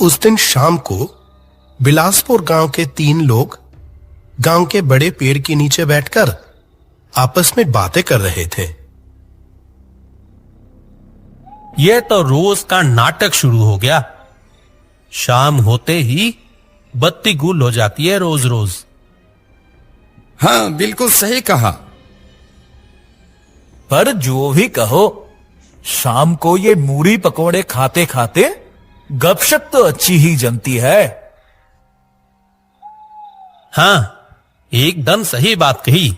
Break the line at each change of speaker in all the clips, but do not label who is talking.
उस दिन शाम को बिलासपुर गांव के 3 लोग गांव के बड़े पेड़ के नीचे बैठकर आपस में बातें कर रहे थे।
यह तो रोज का नाटक शुरू हो गया। शाम होते ही बत्ती गुल हो जाती है रोज रोज।
हाँ, बिल्कुल सही कहा।
पर जो भी कहो, शाम को ये मूढ़ी पकोड़े खाते खाते गपशप तो अच्छी ही जमती है।
हाँ, एकदम सही बात कही।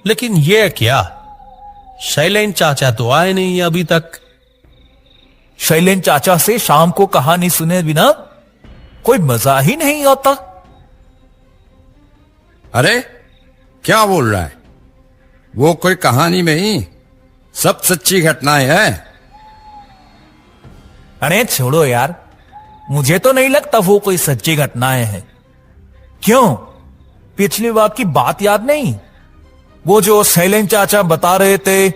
लेकिन यह क्या, शैलेन चाचा तो आए नहीं अभी तक।
शैलेन चाचा से शाम को कहानी सुने बिना कोई मजा ही नहीं आता।
अरे क्या बोल रहा है? वो कोई कहानी नहीं, सब सच्ची घटनाएं हैं।
अरे छोड़ो यार, मुझे तो नहीं लगता वो कोई सच्ची घटनाएं हैं। क्यों, पिछली बार की बात याद नहीं? वो जो शैलेन चाचा बता रहे थे,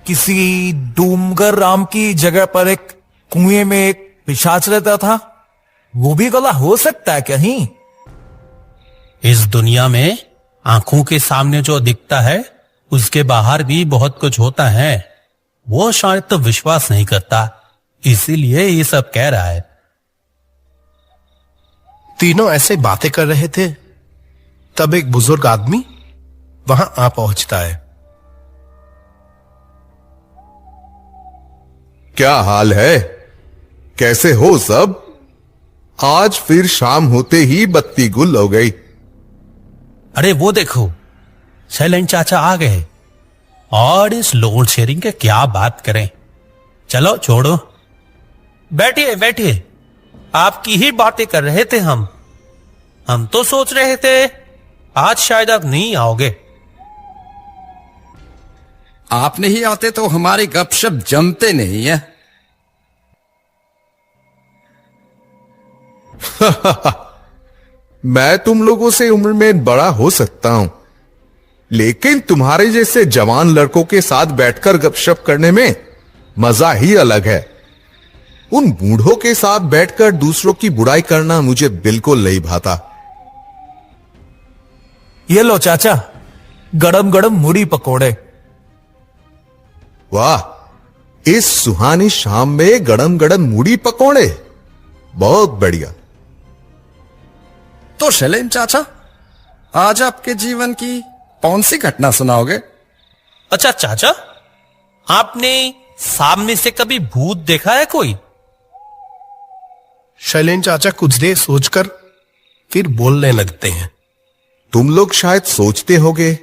किसी डूमगर राम की जगह पर एक कुएं में एक पिशाच रहता था, वो भी गला हो सकता है कहीं?
इस दुनिया में आंखों के सामने जो दिखता है उसके बाहर भी बहुत कुछ होता है। वो शायद तो विश्वास नहीं करता, इसीलिए ये सब कह रहा है।
तीनों ऐसे बातें कर रहे थे, तब एक बुजुर्ग आदमी वहां आ पहुंचता है।
क्या हाल है? कैसे हो सब? आज फिर शाम होते ही बत्ती गुल हो गई।
अरे वो देखो, शैलेन चाचा आ गए। और इस लोड शेयरिंग के क्या बात करें। चलो छोड़ो, बैठिए बैठिए। आपकी ही बातें कर रहे थे हम तो सोच रहे थे आज शायद आप नहीं आओगे।
आप नहीं आते तो हमारी गपशप जमते नहीं है।
मैं तुम लोगों से उम्र में बड़ा हो सकता हूं, लेकिन तुम्हारे जैसे जवान लड़कों के साथ बैठकर गपशप करने में मजा ही अलग है। उन बूढ़ों के साथ बैठकर दूसरों की बुराई करना मुझे बिल्कुल नहीं भाता।
ये लो चाचा, गरम गरम मूढ़ी पकोड़े।
वाह, इस सुहानी शाम में गरम गरम मूढ़ी पकोड़े, बहुत बढ़िया।
तो शैलेन चाचा, आज आपके जीवन की कौन सी घटना सुनाओगे?
अच्छा चाचा, आपने सामने से कभी भूत देखा है कोई?
शैलेन चाचा कुछ देर सोचकर फिर बोलने लगते हैं।
तुम लोग शायद सोचते होगे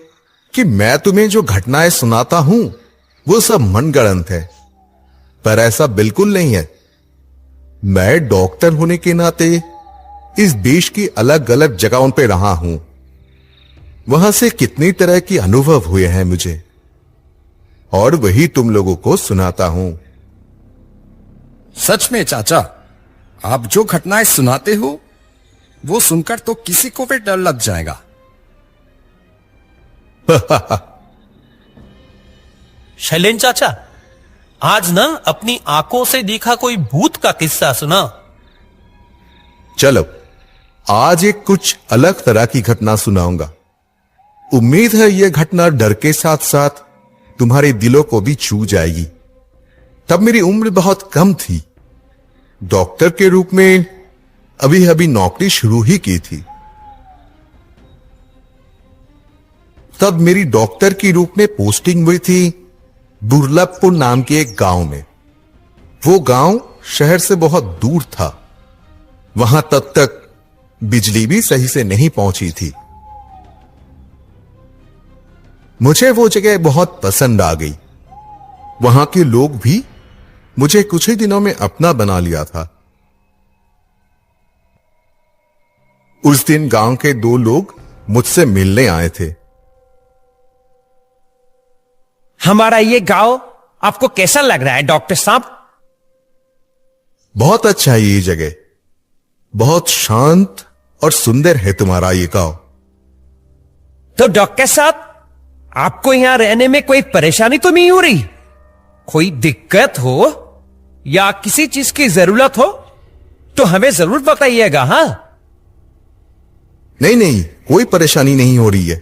कि मैं तुम्हें जो घटनाएं सुनाता हूं वो सब मनगढ़ंत है, पर ऐसा बिल्कुल नहीं है। मैं डॉक्टर होने के नाते इस देश की अलग अलग जगहों पे रहा हूं। वहां से कितनी तरह के अनुभव हुए हैं मुझे, और वही तुम लोगों को सुनाता हूं।
सच में चाचा, आप जो घटनाएं सुनाते हो वो सुनकर तो किसी को भी डर लग जाएगा।
शैलेन चाचा, आज ना अपनी आंखों से देखा कोई भूत का किस्सा सुना।
चलो, आज एक कुछ अलग तरह की घटना सुनाऊंगा। उम्मीद है यह घटना डर के साथ साथ तुम्हारे दिलों को भी छू जाएगी। तब मेरी उम्र बहुत कम थी। डॉक्टर के रूप में अभी अभी नौकरी शुरू ही की थी। तब मेरी डॉक्टर के रूप में पोस्टिंग हुई थी दुर्लभपुर नाम के एक गांव में। वो गांव शहर से बहुत दूर था। वहां तब तक बिजली भी सही से नहीं पहुंची थी। मुझे वो जगह बहुत पसंद आ गई। वहां के लोग भी मुझे कुछ ही दिनों में अपना बना लिया था। उस दिन गांव के 2 लोग मुझसे मिलने आए थे।
हमारा ये गांव आपको कैसा लग रहा है डॉक्टर साहब?
बहुत अच्छा है ये जगह, बहुत शांत और सुंदर है तुम्हारा ये गांव।
तो डॉक्टर साहब, आपको यहां रहने में कोई परेशानी तो नहीं हो रही? कोई दिक्कत हो या किसी चीज की जरूरत हो तो हमें जरूर बताइएगा। हाँ,
नहीं नहीं, कोई परेशानी नहीं हो रही है।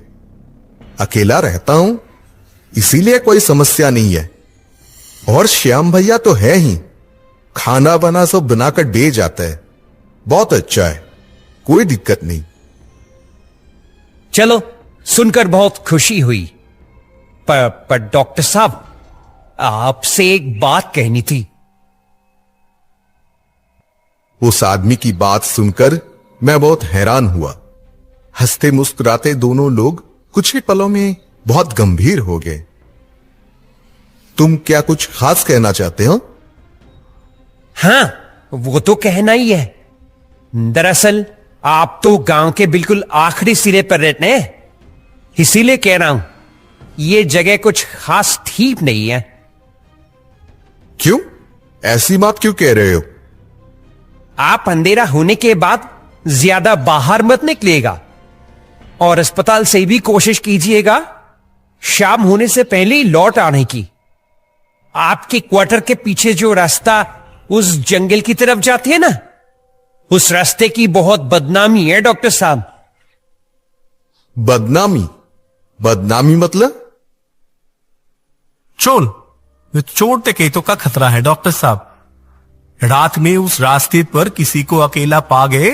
अकेला रहता हूं, इसीलिए कोई समस्या नहीं है। और श्याम भैया तो है ही, खाना बना सब बनाकर दे जाता है। बहुत अच्छा है, कोई दिक्कत नहीं।
चलो, सुनकर बहुत खुशी हुई। पर डॉक्टर साहब, आपसे एक बात कहनी थी।
उस आदमी की बात सुनकर मैं बहुत हैरान हुआ। हंसते मुस्कुराते दोनों लोग कुछ ही पलों में बहुत गंभीर हो गए। तुम क्या कुछ खास कहना चाहते हो?
हाँ, वो तो कहना ही है। दरअसल आप तो गांव के बिल्कुल आखिरी सिरे पर रहते हैं, इसीलिए कह रहा हूं, ये जगह कुछ खास ठीक नहीं है।
क्यों? ऐसी बात क्यों कह रहे हो?
आप अंधेरा होने के बाद ज्यादा बाहर मत निकलिएगा और अस्पताल से भी कोशिश कीजिएगा शाम होने से पहले ही लौट आने की। आपके क्वार्टर के पीछे जो रास्ता उस जंगल की तरफ जाती है ना, उस रास्ते की बहुत बदनामी है डॉक्टर साहब।
बदनामी? बदनामी मतलब?
चोट तो का खतरा है डॉक्टर साहब। रात में उस रास्ते पर किसी को अकेला पा गए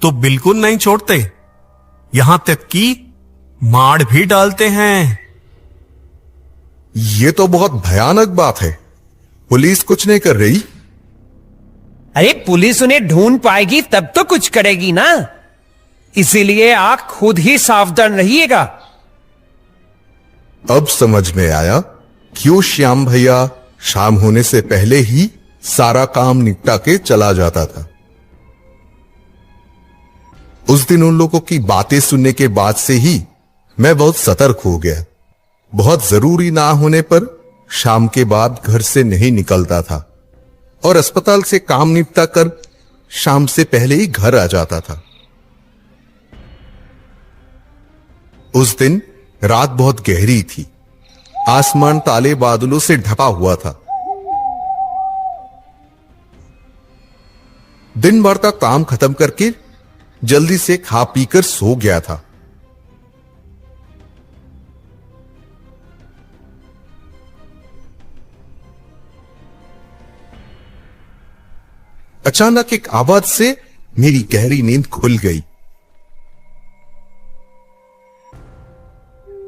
तो बिल्कुल नहीं छोड़ते, यहां तक कि मार भी डालते हैं।
यह तो बहुत भयानक बात है। पुलिस कुछ नहीं कर रही?
अरे, पुलिस उन्हें ढूंढ पाएगी तब तो कुछ करेगी ना, इसीलिए आप खुद ही सावधान रहिएगा।
अब समझ में आया क्यों श्याम भैया शाम होने से पहले ही सारा काम निपटा के चला जाता था। उस दिन उन लोगों की बातें सुनने के बाद से ही मैं बहुत सतर्क हो गया। बहुत जरूरी ना होने पर शाम के बाद घर से नहीं निकलता था और अस्पताल से काम निपटा कर शाम से पहले ही घर आ जाता था। उस दिन रात बहुत गहरी थी। आसमान काले बादलों से ढका हुआ था। दिन भर का काम खत्म करके जल्दी से खा पीकर सो गया था। अचानक एक आवाज से मेरी गहरी नींद खुल गई।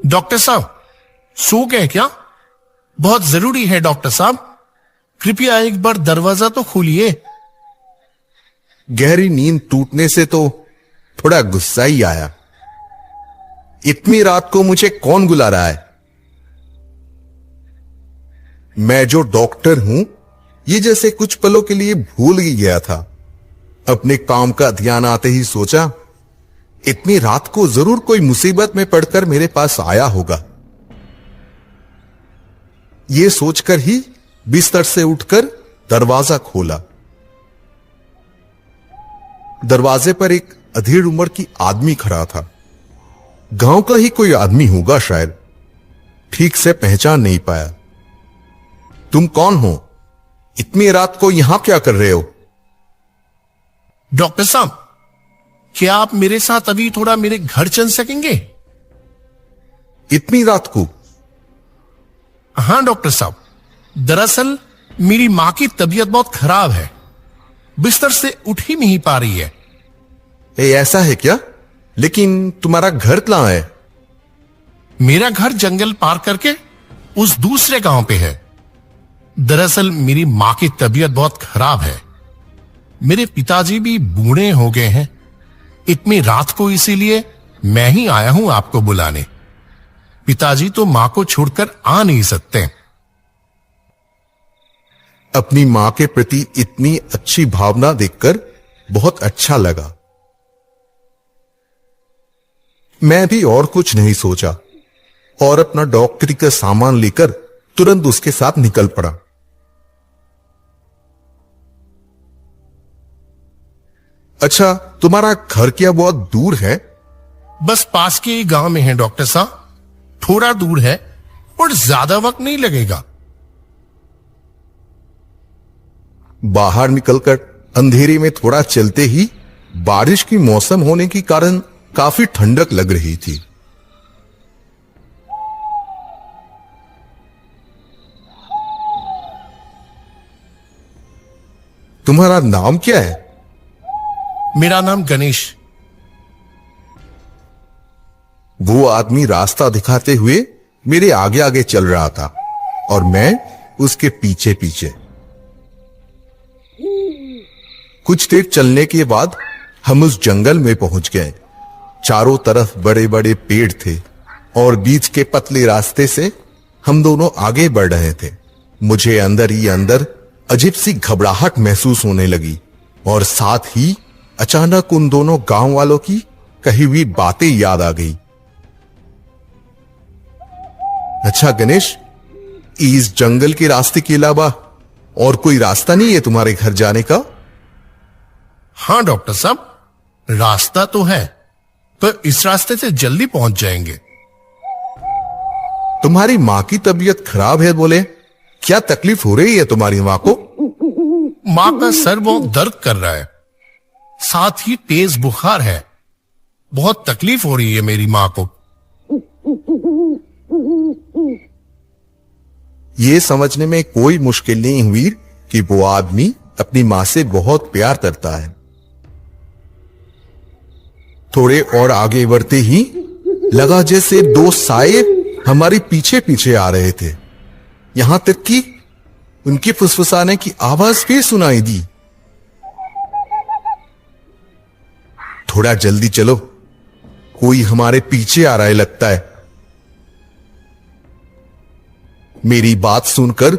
डॉक्टर साहब, सो गए क्या? बहुत जरूरी है डॉक्टर साहब, कृपया एक बार दरवाजा तो खोलिए।
गहरी नींद टूटने से तो थोड़ा गुस्सा ही आया। इतनी रात को मुझे कौन बुला रहा है? मैं जो डॉक्टर हूं, ये जैसे कुछ पलों के लिए भूल ही गया था। अपने काम का ध्यान आते ही सोचा, इतनी रात को जरूर कोई मुसीबत में पड़कर मेरे पास आया होगा। यह सोचकर ही बिस्तर से उठकर दरवाजा खोला। दरवाजे पर एक अधेड़ उम्र की आदमी खड़ा था। गांव का ही कोई आदमी होगा शायद, ठीक से पहचान नहीं पाया। तुम कौन हो? इतनी रात को यहां क्या कर रहे हो?
डॉक्टर साहब, क्या आप मेरे साथ अभी थोड़ा मेरे घर चल सकेंगे?
इतनी रात को?
हाँ डॉक्टर साहब, दरअसल मेरी मां की तबीयत बहुत खराब है, बिस्तर से उठ ही नहीं पा रही है।
ऐसा है क्या? लेकिन तुम्हारा घर कहां है?
मेरा घर जंगल पार करके उस दूसरे गांव पे है। दरअसल मेरी मां की तबीयत बहुत खराब है। मेरे पिताजी भी बूढ़े हो गए हैं। इतनी रात को इसीलिए मैं ही आया हूं आपको बुलाने। पिताजी तो मां को छोड़कर आ नहीं सकते।
अपनी मां के प्रति इतनी अच्छी भावना देखकर बहुत अच्छा लगा। मैं भी और कुछ नहीं सोचा और अपना डॉक्टरी का सामान लेकर तुरंत उसके साथ निकल पड़ा। अच्छा, तुम्हारा घर क्या बहुत दूर है?
बस पास के ही गांव में है डॉक्टर साहब, थोड़ा दूर है और ज्यादा वक्त नहीं लगेगा।
बाहर निकलकर अंधेरे में थोड़ा चलते ही बारिश की मौसम होने के कारण काफी ठंडक लग रही थी। तुम्हारा नाम क्या है?
मेरा नाम गणेश।
वो आदमी रास्ता दिखाते हुए मेरे आगे आगे चल रहा था और मैं उसके पीछे पीछे। कुछ देर चलने के बाद हम उस जंगल में पहुंच गए। चारों तरफ बड़े बड़े पेड़ थे और बीच के पतले रास्ते से हम दोनों आगे बढ़ रहे थे। मुझे अंदर ही अंदर अजीब सी घबराहट महसूस होने लगी और साथ ही अचानक उन दोनों गांव वालों की कही हुई बातें याद आ गई। अच्छा गणेश, इस जंगल के रास्ते के अलावा और कोई रास्ता नहीं है तुम्हारे घर जाने का?
हाँ डॉक्टर साहब, रास्ता तो है, पर इस रास्ते से जल्दी पहुंच जाएंगे।
तुम्हारी मां की तबीयत खराब है बोले, क्या तकलीफ हो रही है तुम्हारी मां को?
मां का सर बहुत दर्द कर रहा है, साथ ही तेज बुखार है। बहुत तकलीफ हो रही है मेरी मां को।
ये समझने में कोई मुश्किल नहीं हुई कि वो आदमी अपनी मां से बहुत प्यार करता है। थोड़े और आगे बढ़ते ही लगा जैसे दो साए हमारे पीछे पीछे आ रहे थे। यहां तक कि उनकी फुसफुसाने की आवाज फिर सुनाई दी। थोड़ा जल्दी चलो, कोई हमारे पीछे आ रहा है लगता है। मेरी बात सुनकर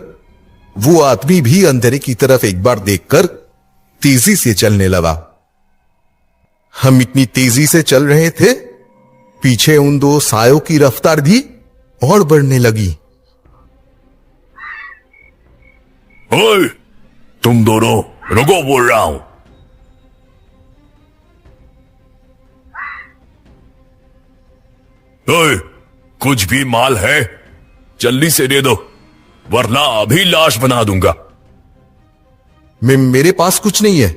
वो आदमी भी अंधेरे की तरफ एक बार देखकर तेजी से चलने लगा। हम इतनी तेजी से चल रहे थे, पीछे उन दो सायों की रफ्तार भी और बढ़ने लगी।
ओए, तुम दोनों रुको, बोल रहा हूं। ओए, कुछ भी माल है जल्दी से दे दो, वरना अभी लाश बना दूंगा।
मेरे पास कुछ नहीं है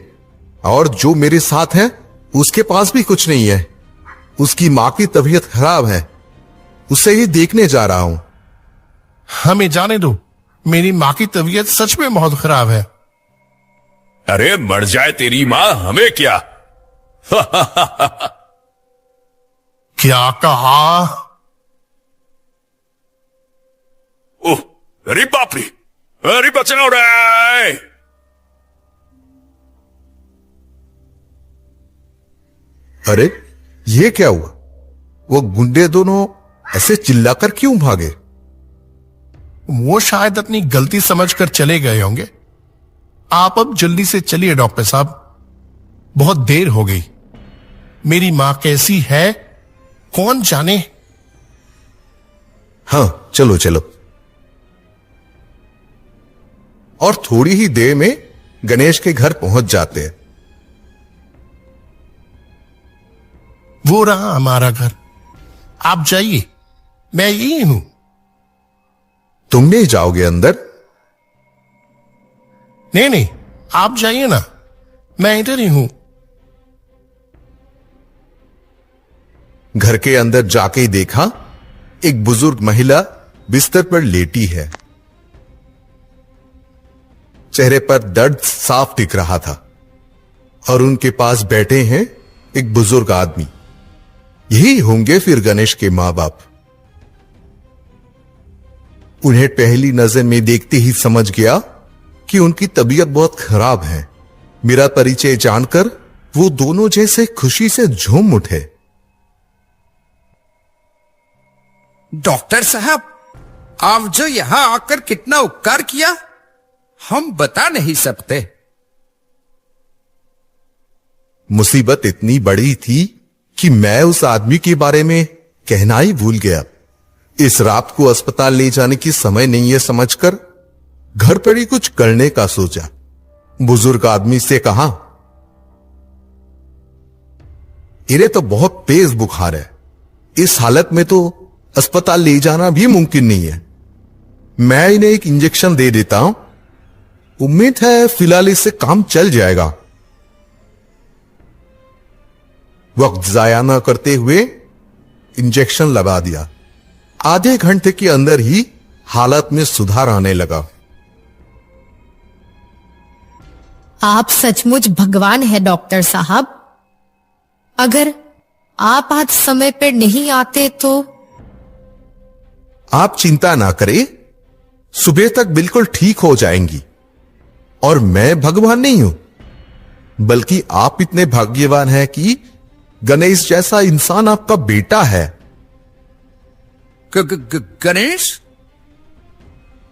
और जो मेरे साथ है उसके पास भी कुछ नहीं है। उसकी मां की तबीयत खराब है, उसे ही देखने जा रहा हूं।
हमें जाने दो, मेरी मां की तबीयत सच में बहुत खराब है।
अरे मर जाए तेरी मां, हमें क्या।
क्या कहा?
ओह, अरे बाप रे, अरे बचाओ रे।
अरे ये क्या हुआ? वो गुंडे दोनों ऐसे चिल्लाकर क्यों भागे?
वो शायद अपनी गलती समझकर चले गए होंगे। आप अब जल्दी से चलिए डॉक्टर साहब, बहुत देर हो गई। मेरी मां कैसी है कौन जाने।
हाँ चलो चलो। और थोड़ी ही देर में गणेश के घर पहुंच जाते हैं।
वो रहा हमारा घर, आप जाइए, मैं यही हूं।
तुम नहीं जाओगे अंदर?
नहीं नहीं, आप जाइए ना, मैं इधर ही हूं।
घर के अंदर जाके ही देखा, एक बुजुर्ग महिला बिस्तर पर लेटी है। चेहरे पर दर्द साफ दिख रहा था और उनके पास बैठे हैं एक बुजुर्ग आदमी। यही होंगे फिर गणेश के मां बाप। उन्हें पहली नजर में देखते ही समझ गया कि उनकी तबीयत बहुत खराब है। मेरा परिचय जानकर वो दोनों जैसे खुशी से झूम उठे।
डॉक्टर साहब, आप जो यहां आकर कितना उपकार किया, हम बता नहीं सकते।
मुसीबत इतनी बड़ी थी कि मैं उस आदमी के बारे में कहना ही भूल गया। इस रात को अस्पताल ले जाने की समय नहीं है समझकर घर पर ही कुछ करने का सोचा। बुजुर्ग आदमी से कहा, इन्हें तो बहुत तेज बुखार है, इस हालत में तो अस्पताल ले जाना भी मुमकिन नहीं है। मैं इन्हें एक इंजेक्शन दे देता हूं, उम्मीद है फिलहाल इससे काम चल जाएगा। वक्त जाया न करते हुए इंजेक्शन लगा दिया। आधे घंटे के अंदर ही हालत में सुधार आने लगा।
आप सचमुच भगवान है डॉक्टर साहब। अगर आप आज समय पर नहीं आते तो।
आप चिंता ना करें, सुबह तक बिल्कुल ठीक हो जाएंगी। और मैं भगवान नहीं हूं, बल्कि आप इतने भाग्यवान हैं कि गणेश जैसा इंसान आपका बेटा है।
गणेश?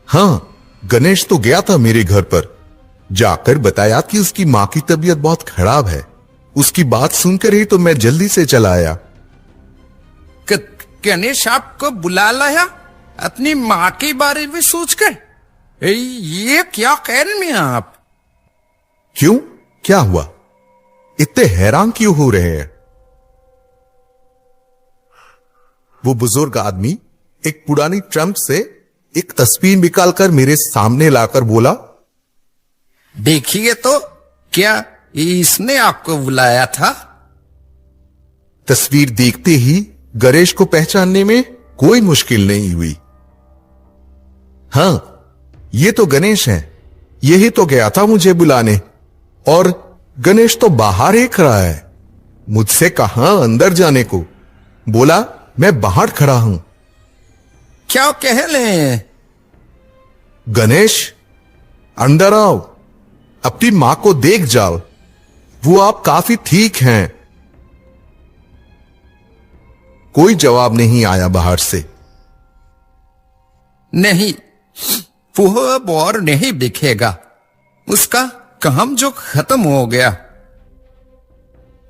हां, गणेश तो गया था मेरे घर पर, जाकर बताया कि उसकी मां की तबीयत बहुत खराब है। उसकी बात सुनकर ही तो मैं जल्दी से चला आया।
गणेश आपको बुला लाया अपनी मां के बारे में सोचकर? ये क्या कह रहे हैं आप?
क्यों, क्या हुआ? इतने हैरान क्यों हो रहे हैं? वो बुजुर्ग आदमी एक पुरानी ट्रंप से एक तस्वीर निकालकर मेरे सामने लाकर बोला,
देखिए तो, क्या इसने आपको बुलाया था?
तस्वीर देखते ही गणेश को पहचानने में कोई मुश्किल नहीं हुई। हां, ये तो गणेश है। यही तो गया था मुझे बुलाने, और गणेश तो बाहर ही खड़ा है। मुझसे कहां अंदर जाने को, बोला मैं बाहर खड़ा हूं।
क्या कह रहे हैं?
गणेश, अंदर आओ, अपनी मां को देख जाओ, वो आप काफी ठीक हैं। कोई जवाब नहीं आया बाहर से।
नहीं, वो अब और नहीं दिखेगा। उसका काम जो खत्म हो गया।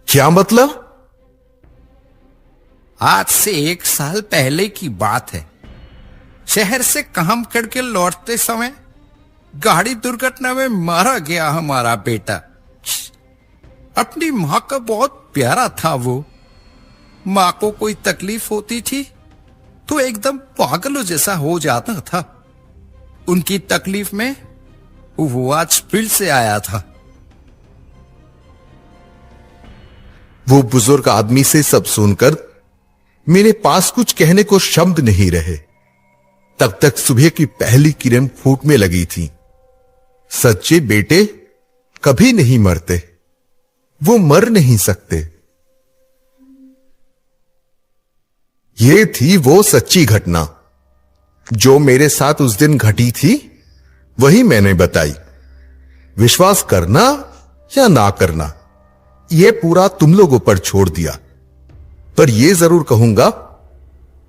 क्या मतलब?
आज से 1 साल पहले की बात है। शहर से काम करके लौटते समय गाड़ी दुर्घटना में मारा गया हमारा बेटा। अपनी मां का बहुत प्यारा था वो। मां को कोई तकलीफ होती थी तो एकदम पागलों जैसा हो जाता था। उनकी तकलीफ में वो आज फिर से आया था।
वो बुजुर्ग आदमी से सब सुनकर मेरे पास कुछ कहने को शब्द नहीं रहे। तब तक सुबह की पहली किरण फूटने लगी थी। सच्चे बेटे कभी नहीं मरते, वो मर नहीं सकते। ये थी वो सच्ची घटना जो मेरे साथ उस दिन घटी थी। वही मैंने बताई। विश्वास करना या ना करना, यह पूरा तुम लोगों पर छोड़ दिया। पर यह जरूर कहूंगा,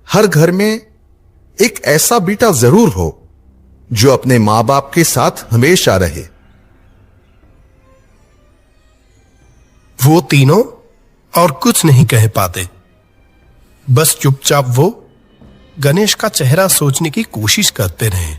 हर घर में एक ऐसा बेटा जरूर हो जो अपने मां बाप के साथ हमेशा रहे।
वो तीनों और कुछ नहीं कह पाते। बस चुपचाप वो गणेश का चेहरा सोचने की कोशिश करते रहे।